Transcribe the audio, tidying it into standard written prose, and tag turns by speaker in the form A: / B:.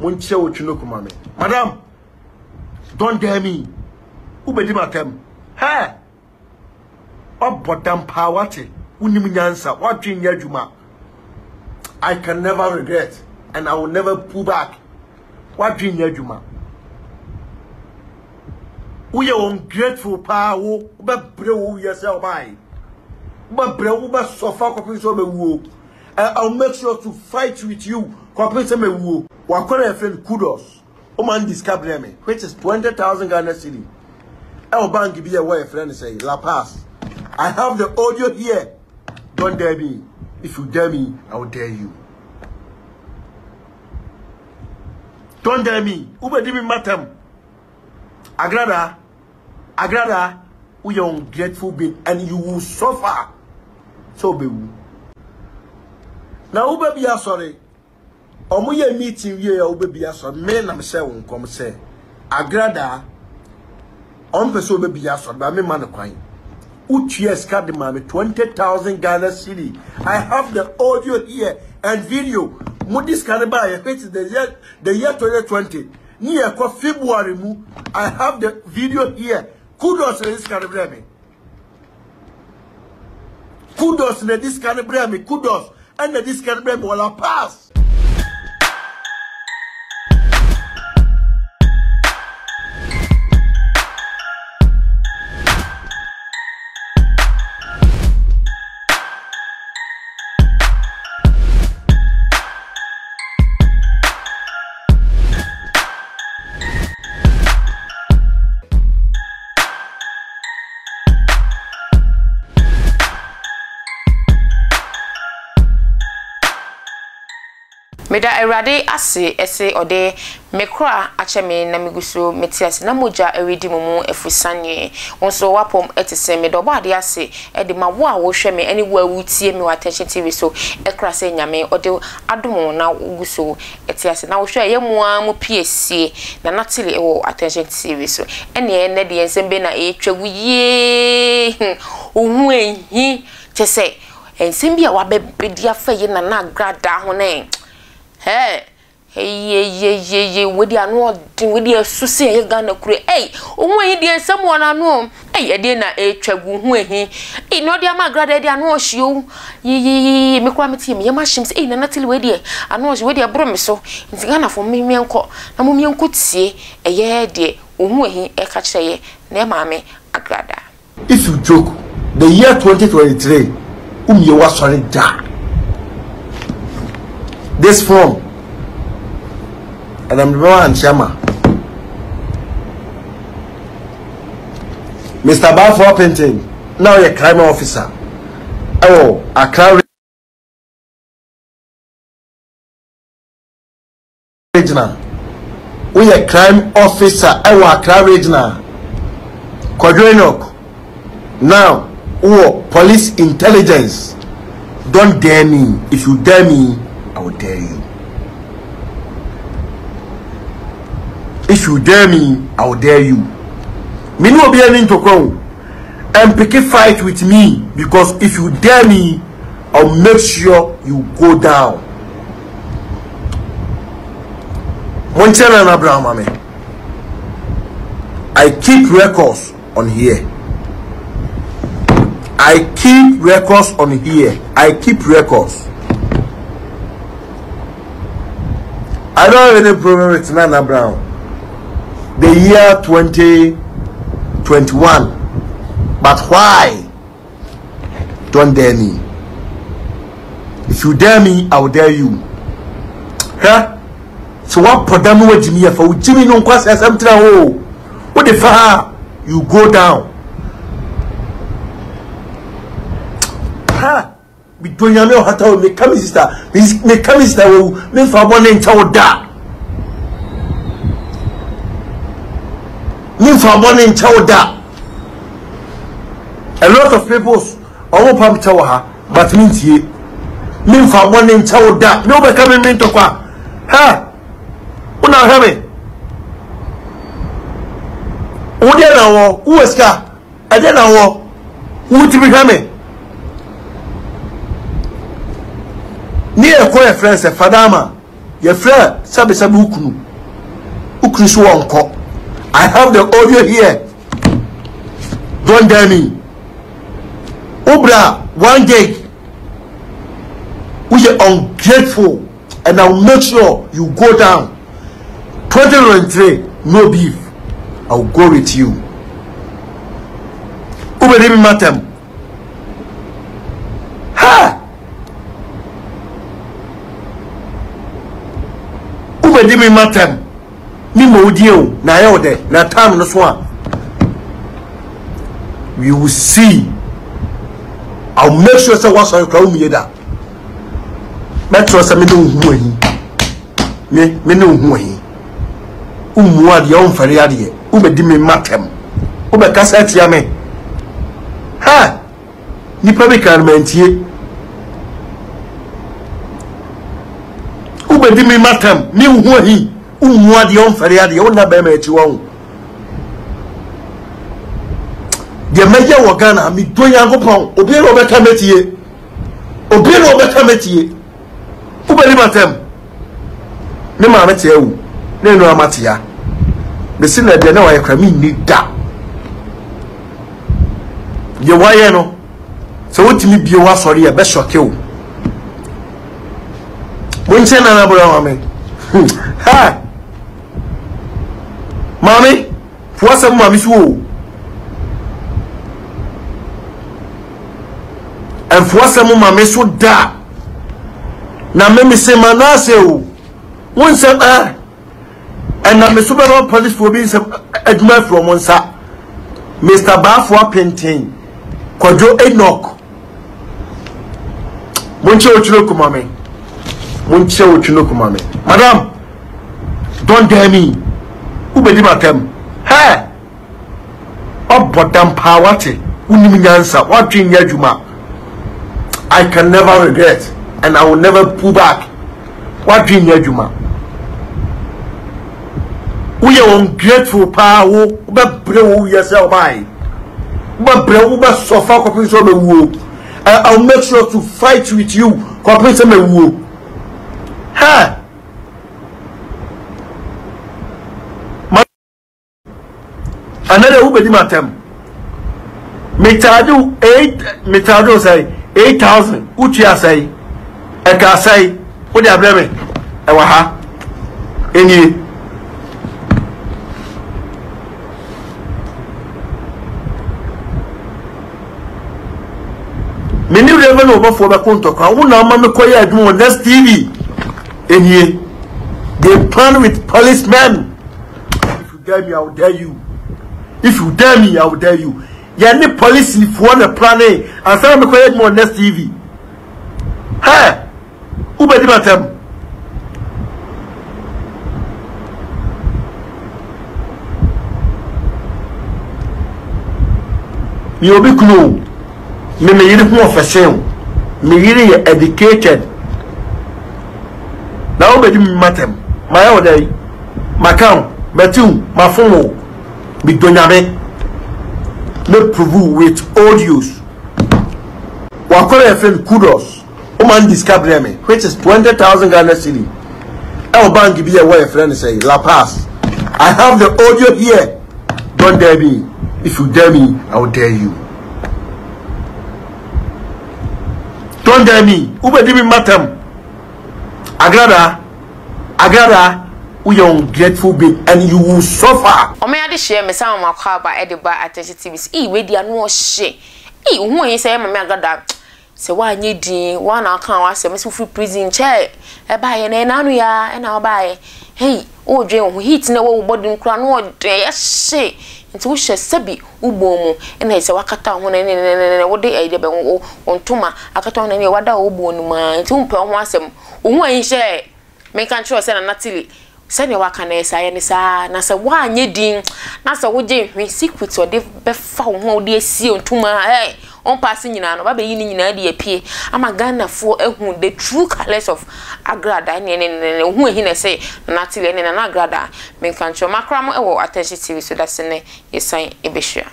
A: Monche Ochinoku mame. Madam, don't dare me. Ubedi matem. Hey! Obodam pawate. Uniminyansa. What dream yajuma? I can never regret. And I will never pull back. What dream yajuma? We are ungrateful power. But bro yourself by. But bro, but so far I'll make sure to fight with you. Wakona friend kudos. Oman discover me, which is 20,000 Ghana cedi. I'll bank give you a way friend say La Paz. I have the audio here. Don't dare me. If you dare me, I will dare you. Don't dare me. Ube di mi matem. Agradaa, we are ungrateful being, and you will suffer. So be you. Now ube be sorry. Omuye meeting ye ube be sorry. Me na me say won come say. Agradaa. Person be sorry. But me man kwan. Uchies card the mama 20,000 Ghana cedi. I have the audio here and video. Modis Canada, which is the year 2020. Near February, I have the video here. Kudos to this Canada. Kudos to this Canada. Kudos and this Canada will pass.
B: Meda Ewurade ase ese ode mekra acheme na miguso metias na moja ewedi mumu efusanye wonso wapom etese me do bade ase e de mawo a wo hwe me eni wo awutie me Attention TV so ekra se nyame ode adomo na guso etiase na wo hwe ye mua mu piesie na natili ewo Attention TV so ene ne de ensembe na etwagu ye ohu enhi tese ensembe a wabebedi afa ye na Agradaa ho ne hey we anu we susi e Ghana kure ohu ehi de ensem wona no e de na etwagu hu ehi no de ama Agradaa de anu ohio me kwa metie me yamashim se na natili we de anu ohio we de bro me so nti Ghana fo me enko na mo enko tie ye de ohu ehi e ka kire ye na maame Agradaa.
A: If you joke, the year 2023 you was sorry da. This form, and I'm the one Chama. Mr. Balfour Painting, now you're a crime officer. Oh, a crime regional. We a crime officer. Oh, a crime regional. Quadrenok. Now, oh, police intelligence. Don't dare me. If you dare me, I will dare you. If you dare me, I will dare you. Me no be any to come and pick a fight with me, because if you dare me, I'll make sure you go down. Montana and Abraham, I keep records on here. I keep records on here. I keep records. I don't have any problem with Nana Brown. The year 2021. But why? Don't dare me. If you dare me, I will dare you. Huh? So what Podamu with Jimmy for Jimmy no quas as I'm trying. What the far you go down? Huh? Between your little hotel, me come sister, me come sister will me for one and chow da. Me for one and chow da. A lot of people all pam chow ha, but means ye. Me for one and chow da. No be coming me to kwa. Ha? Una have me. Ode na wo, who is ka? Ade na wo. Who to be coming? Near a friend said Fadama, Your friend, sabi ukunu. Ukunu so onko. I have the audio here. Don't dare me. Obra, 1 gig. We are ungrateful, and I'll make sure you go down. 2023, no beef. I'll go with you. Ubedimi matem. Ha! Ubedimi matem. Ni maudio na yode na time no so. We will see. I'll make sure say what's on crowd me da. Metro say me no hu ahi. Me no hu ahi. Umu ade on fare ade. Ubedimi matem. Ubekasa atia me. Ha! Nipa be kan mentie. Ubedimi matem. Me hu ahi. Umu ade on fare ade. Wona be ma echi won. De meje wo Ghana mi do Yankopon obi ro beta metie. Obi ro beta metie. Ubedimi matem. Me ma metie wu. Ne no amatia. Be sin na de na wa yakra mi ni da. Ye waye no. So wotimi bie wa sori e be shoke o. Wonche na bro wa me. Ha. Mami, fuasa mami suo. En fuasa mami so da. Na me se manase o. Wonse and na me super police for being admire from onsa. Mr. Bafwa painting. Kwajo Enoch. Munche ochunoku mame. Munche ochunoku mame. Madam, don't dare me. Ubedi matem. Hey! Obodam pawate. Unimi nyansa. Watching yajuma. I can never regret. And I will never pull back. Watching yajuma. We are ungrateful power. Ube brew yourself by. Ube suffer compensation me wo. I'll make sure to fight with you. Compensation me wo. Ha. Another ube di matem. Metadu 8 say 8,000. Uchi say. Eka say. Udi ableme. Ewa ha. Eni. Many revenue over for the contour. I will not make quiet on this TV. And here they plan with policemen. If you dare me, I will dare you. If you dare me, I will dare you. You are the police if you want to plan it. And so I'm quiet on this TV. Hey, who be the matter? You'll be cool. Me yiri hu ofesen me yiri educated na obedi matem my odai makam betum mafumo bi donyame me prove with audios wa kore friend kudos o man discover me which is 20,000 Ghana cedi e bank bi e wa friend say La Paz. I have the audio here. Don't dare me. If you dare me, I will dare you. Don't dare me. Ubedimi matem. Agradaa, we are ungrateful being, and you will suffer.
B: O me ade share me sama makwa ba ediba attention TVs. We dia no hye. Hu yin say me Agradaa. Se wa nye din, wa na kan wa se me free prison che. E ba ye na nanu ya, e na ba ye. Hey, o dwe ho hit na wo body nkura no o dwe ye hye. Nti wo hye sabi ubomu ena se wakata ho ne wo de aide be ontuma akata ho ne wada obo nu ma nti wo pe ho asem wo yin hye me kan tro se na natili se ne waka na esa ye ne sa na se wa anye din na se wo je hwe secret o de be fa ho de esi ontuma on pass nyina no ba be yi nyina de apie ama Ghana fo ehun the true colors of Agradaa ne hu ehi na se natili ne na Agradaa me kan tro makra mo e wo attention TV so that's ne yesan ebehia.